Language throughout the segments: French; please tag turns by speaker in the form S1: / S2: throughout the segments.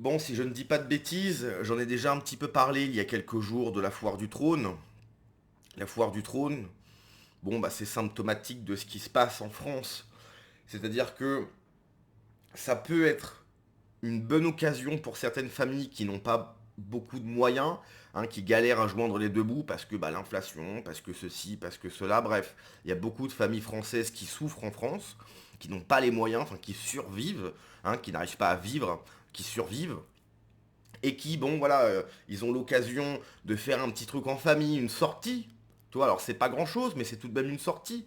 S1: Bon, si je ne dis pas de bêtises, j'en ai déjà un petit peu parlé il y a quelques jours de la foire du trône. La foire du trône, bon, bah, c'est symptomatique de ce qui se passe en France. C'est-à-dire que ça peut être une bonne occasion pour certaines familles qui n'ont pas beaucoup de moyens, hein, qui galèrent à joindre les deux bouts parce que bah, l'inflation, parce que ceci, parce que cela, bref, il y a beaucoup de familles françaises qui souffrent en France, qui n'ont pas les moyens, enfin qui survivent, hein, qui n'arrivent pas à vivre, qui survivent, et qui, bon, voilà, ils ont l'occasion de faire un petit truc en famille, une sortie. Tu vois, alors c'est pas grand-chose, mais c'est tout de même une sortie.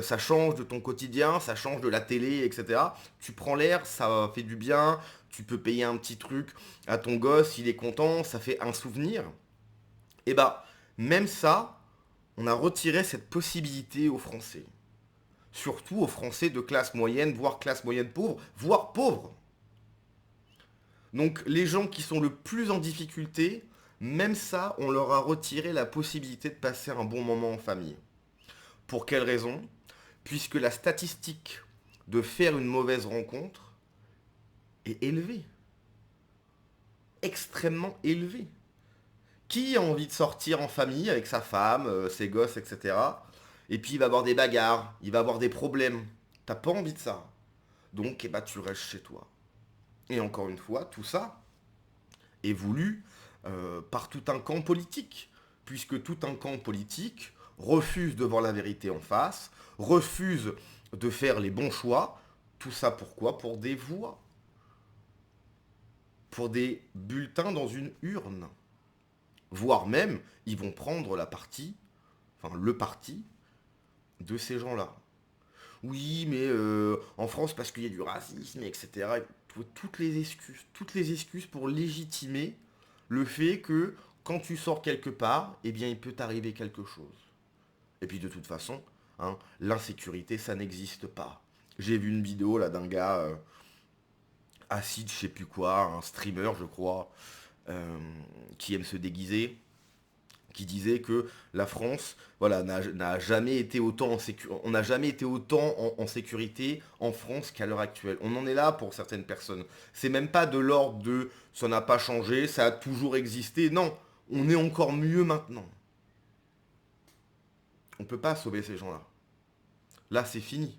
S1: Ça change de ton quotidien, ça change de la télé, etc. Tu prends l'air, ça fait du bien, tu peux payer un petit truc à ton gosse, il est content, ça fait un souvenir. Et bah, même ça, on a retiré cette possibilité aux Français. Surtout aux Français de classe moyenne, voire classe moyenne pauvre, voire pauvre. Donc les gens qui sont le plus en difficulté, même ça, on leur a retiré la possibilité de passer un bon moment en famille. Pour quelle raison? Puisque la statistique de faire une mauvaise rencontre est élevée. Extrêmement élevée. Qui a envie de sortir en famille avec sa femme, ses gosses, etc. Et puis il va avoir des bagarres, il va avoir des problèmes. T'as pas envie de ça. Donc eh ben, tu restes chez toi. Et encore une fois, tout ça est voulu par tout un camp politique, puisque tout un camp politique refuse de voir la vérité en face, refuse de faire les bons choix. Tout ça pourquoi? Pour des voix, pour des bulletins dans une urne. Voire même, ils vont prendre la partie, enfin le parti de ces gens-là. Oui, mais en France, parce qu'il y a du racisme, etc. Toutes les excuses pour légitimer le fait que quand tu sors quelque part, eh bien, il peut t'arriver quelque chose. Et puis de toute façon, hein, l'insécurité, ça n'existe pas. J'ai vu une vidéo là d'un gars acide, je sais plus quoi, un streamer, je crois, qui aime se déguiser, qui disait que la France, voilà, n'a jamais été autant on n'a jamais été autant en sécurité en France qu'à l'heure actuelle. On en est là pour certaines personnes. C'est même pas de l'ordre de ça n'a pas changé, ça a toujours existé. Non, on est encore mieux maintenant. On peut pas sauver ces gens-là. Là, c'est fini.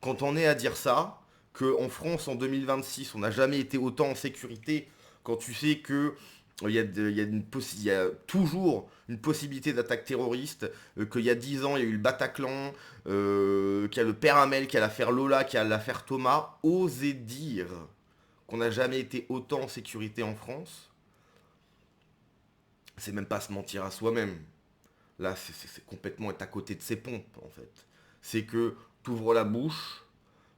S1: Quand on est à dire ça, qu'en France en 2026, on n'a jamais été autant en sécurité, quand tu sais que il y a toujours une possibilité d'attaque terroriste, qu'il y a 10 ans, il y a eu le Bataclan, qu'il y a le père Hamel, qu'il y a l'affaire Lola, qu'il y a l'affaire Thomas. Oser dire qu'on n'a jamais été autant en sécurité en France, c'est même pas se mentir à soi-même. Là, c'est complètement être à côté de ses pompes, en fait. C'est que tu ouvres la bouche,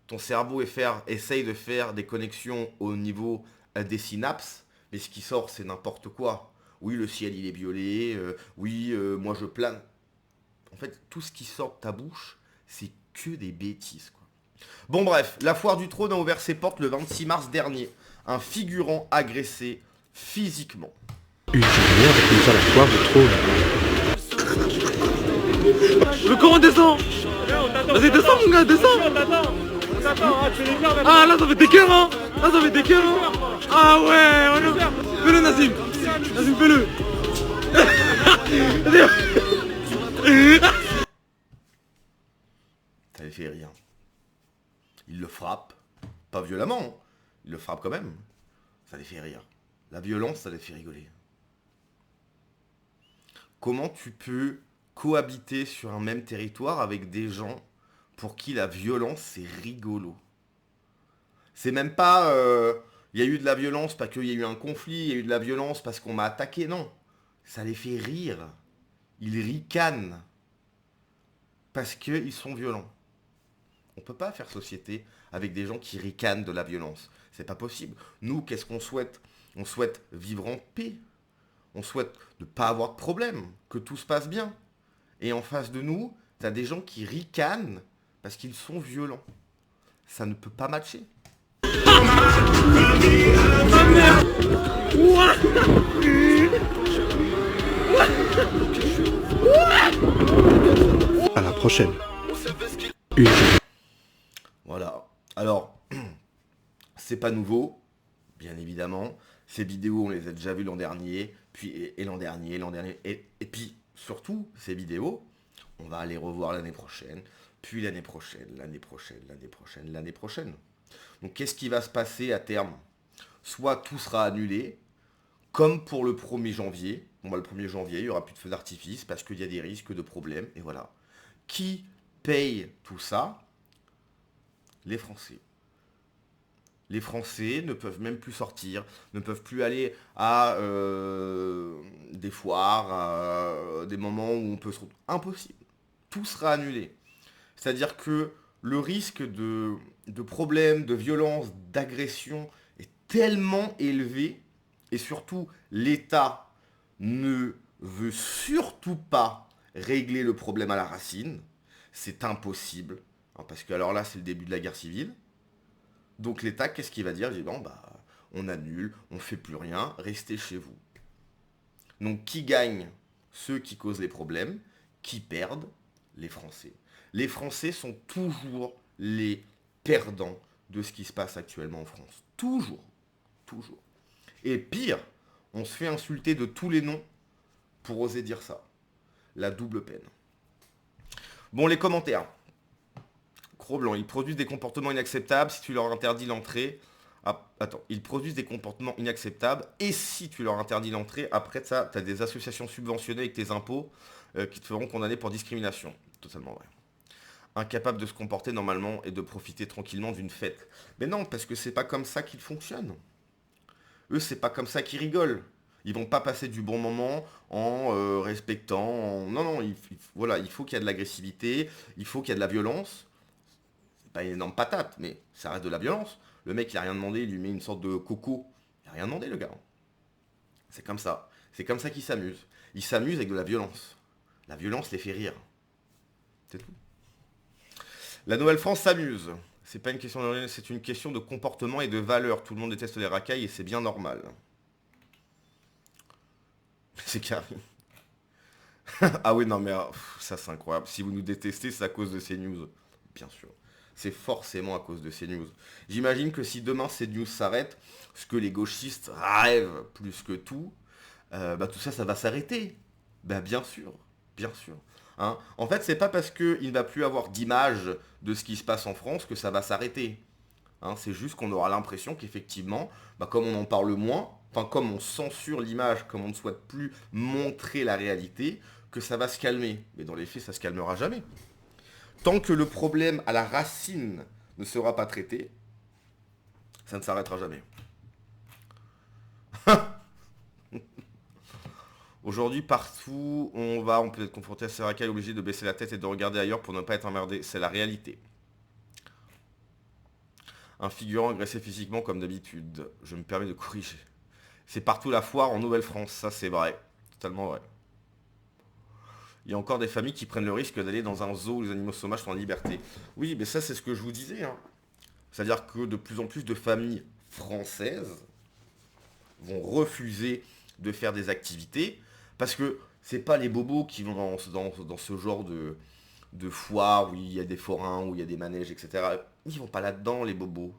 S1: ton cerveau essaye de faire des connexions au niveau des synapses, mais ce qui sort, c'est n'importe quoi. Oui, le ciel, il est violet. Oui, moi, je plane. En fait, tout ce qui sort de ta bouche, c'est que des bêtises, quoi. Bon, bref, la foire du trône a ouvert ses portes le 26 mars dernier. Un figurant agressé physiquement.
S2: Une journée avec nous à la foire du trône. Mais comment on descend? Vas-y, descends mon gars, descends. Ah là ça fait des cœurs hein. Là ça fait des cœurs hein. Ah ouais, fais-le Nassim. Nassim, fais-le.
S1: Ça les fait rire. Il le frappe. Pas violemment, hein. Il le frappe quand même. Ça les fait rire. La violence, ça les fait rigoler. Comment tu peux cohabiter sur un même territoire avec des gens pour qui la violence, c'est rigolo? C'est même pas... il y a eu de la violence parce qu'il y a eu un conflit, il y a eu de la violence parce qu'on m'a attaqué, non. Ça les fait rire. Ils ricanent. Parce qu'ils sont violents. On peut pas faire société avec des gens qui ricanent de la violence. C'est pas possible. Nous, qu'est-ce qu'on souhaite? On souhaite vivre en paix. On souhaite ne pas avoir de problème, que tout se passe bien. Et en face de nous, t'as des gens qui ricanent parce qu'ils sont violents. Ça ne peut pas matcher.
S2: À la prochaine. Une journée.
S1: Voilà. Alors, c'est pas nouveau, bien évidemment. Ces vidéos, on les a déjà vues l'an dernier, puis et l'an dernier, et puis surtout, ces vidéos, on va les revoir l'année prochaine, puis l'année prochaine, l'année prochaine, l'année prochaine, l'année prochaine. Donc qu'est-ce qui va se passer à terme? Soit tout sera annulé, comme pour le 1er janvier. Bon bah le 1er janvier, il n'y aura plus de feux d'artifice parce qu'il y a des risques de problèmes, et voilà. Qui paye tout ça? Les Français. Les Français ne peuvent même plus sortir, ne peuvent plus aller à des foires, à des moments où on peut se retrouver. Impossible. Tout sera annulé. C'est-à-dire que le risque de problèmes, de violence, d'agression est tellement élevé, et surtout l'État ne veut surtout pas régler le problème à la racine. C'est impossible, hein, parce que alors là c'est le début de la guerre civile. Donc l'État, qu'est-ce qu'il va dire? Il dit non, bah, on annule, on fait plus rien, restez chez vous. Donc qui gagne? Ceux qui causent les problèmes. Qui perdent? Les Français. Les Français sont toujours les perdants de ce qui se passe actuellement en France. Toujours. Toujours. Et pire, on se fait insulter de tous les noms pour oser dire ça. La double peine. Bon, les commentaires. Cro-Blanc, ils produisent des comportements inacceptables si tu leur interdis l'entrée. Ah, attends, ils produisent des comportements inacceptables et si tu leur interdis l'entrée, après ça, tu as des associations subventionnées avec tes impôts qui te feront condamner pour discrimination. Totalement vrai. Incapable de se comporter normalement et de profiter tranquillement d'une fête. Mais non, parce que c'est pas comme ça qu'ils fonctionnent. Eux, c'est pas comme ça qu'ils rigolent. Ils vont pas passer du bon moment en respectant. Non, non, voilà, il faut qu'il y ait de l'agressivité, il faut qu'il y ait de la violence. C'est pas une énorme patate, mais ça reste de la violence. Le mec, il a rien demandé, il lui met une sorte de coco. Il a rien demandé, le gars. C'est comme ça. C'est comme ça qu'il s'amuse. Il s'amuse avec de la violence. La violence les fait rire. C'est tout. La Nouvelle-France s'amuse. C'est pas une question de... c'est une question de comportement et de valeur. Tout le monde déteste les racailles et c'est bien normal. C'est carré. Ah oui, non mais ça c'est incroyable. Si vous nous détestez, c'est à cause de CNews. Bien sûr. C'est forcément à cause de CNews. J'imagine que si demain CNews s'arrête, ce que les gauchistes rêvent plus que tout, bah tout ça, ça va s'arrêter. Bah bien sûr. Bien sûr. Hein, en fait, c'est pas parce qu'il ne va plus avoir d'image de ce qui se passe en France que ça va s'arrêter. Hein, c'est juste qu'on aura l'impression qu'effectivement, bah, comme on en parle moins, enfin comme on censure l'image, comme on ne souhaite plus montrer la réalité, que ça va se calmer. Mais dans les faits, ça se calmera jamais. Tant que le problème à la racine ne sera pas traité, ça ne s'arrêtera jamais. Aujourd'hui, partout où on va, on peut être confronté à ces racailles, obligé de baisser la tête et de regarder ailleurs pour ne pas être emmerdé. C'est la réalité. Un figurant agressé physiquement comme d'habitude. Je me permets de corriger. C'est partout la foire en Nouvelle-France, ça c'est vrai. Totalement vrai. Il y a encore des familles qui prennent le risque d'aller dans un zoo où les animaux sauvages sont en liberté. Oui, mais ça c'est ce que je vous disais. Hein. C'est-à-dire que de plus en plus de familles françaises vont refuser de faire des activités parce que c'est pas les bobos qui vont dans ce genre de foire où il y a des forains, où il y a des manèges, etc. Ils vont pas là-dedans, les bobos.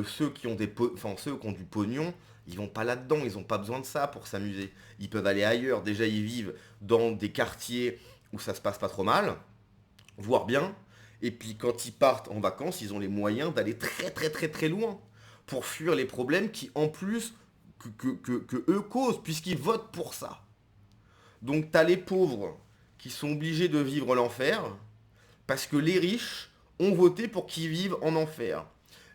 S1: Ceux qui ont ceux qui ont du pognon, ils vont pas là-dedans, ils ont pas besoin de ça pour s'amuser. Ils peuvent aller ailleurs. Déjà, ils vivent dans des quartiers où ça se passe pas trop mal, voire bien. Et puis quand ils partent en vacances, ils ont les moyens d'aller très très très très loin pour fuir les problèmes qui, en plus, que eux causent, puisqu'ils votent pour ça. Donc t'as les pauvres qui sont obligés de vivre l'enfer, parce que les riches ont voté pour qu'ils vivent en enfer.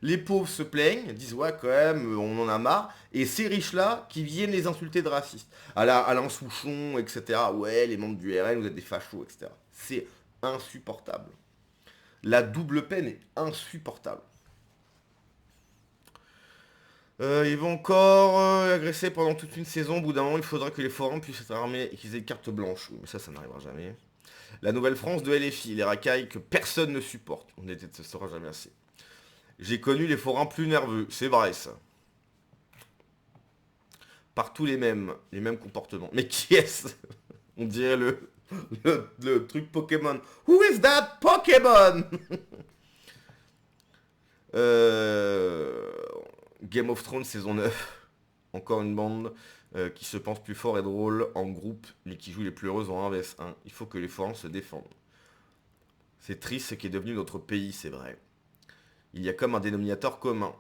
S1: Les pauvres se plaignent, disent ouais quand même, on en a marre, et ces riches-là qui viennent les insulter de racistes. Alain Souchon, etc. Ouais, les membres du RN, vous êtes des fachos, etc. C'est insupportable. La double peine est insupportable. Ils vont encore agresser pendant toute une saison. Au bout d'un moment, il faudra que les forains puissent être armés et qu'ils aient une carte blanche. Oui, mais ça n'arrivera jamais. La Nouvelle-France de LFI, les racailles que personne ne supporte. On ne détestera jamais assez. J'ai connu les forains plus nerveux. C'est vrai, ça. Partout les mêmes comportements. Mais qui est-ce? On dirait le truc Pokémon. Who is that Pokémon? Game of Thrones saison 9. Encore une bande qui se pense plus fort et drôle en groupe, mais qui joue les plus heureuses en 1 vs 1. Il faut que les forums se défendent. C'est triste ce qui est devenu notre pays, c'est vrai. Il y a comme un dénominateur commun.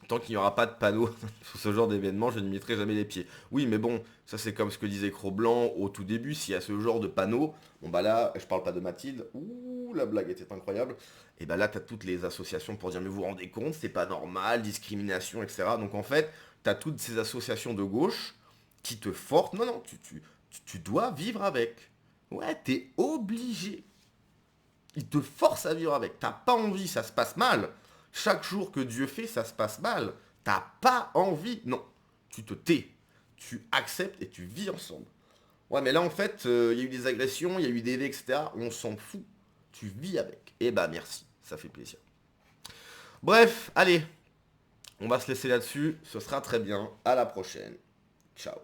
S1: Tant qu'il n'y aura pas de panneau sur ce genre d'événement, je n'y mettrai jamais les pieds. Oui, mais bon, ça c'est comme ce que disait Cro-Blanc au tout début, s'il y a ce genre de panneau, bon bah là, je parle pas de Mathilde, ouh, la blague était incroyable, et bah là, t'as toutes les associations pour dire, mais vous vous rendez compte, c'est pas normal, discrimination, etc. Donc en fait, t'as toutes ces associations de gauche qui te forcent, non, non, tu dois vivre avec. Ouais, t'es obligé. Ils te forcent à vivre avec. T'as pas envie, ça se passe mal. Chaque jour que Dieu fait, ça se passe mal. T'as pas envie. Non. Tu te tais. Tu acceptes et tu vis ensemble. Ouais, mais là, en fait, il y a eu des agressions, il y a eu des V, etc. On s'en fout. Tu vis avec. Eh bah, merci. Ça fait plaisir. Bref, allez. On va se laisser là-dessus. Ce sera très bien. À la prochaine. Ciao.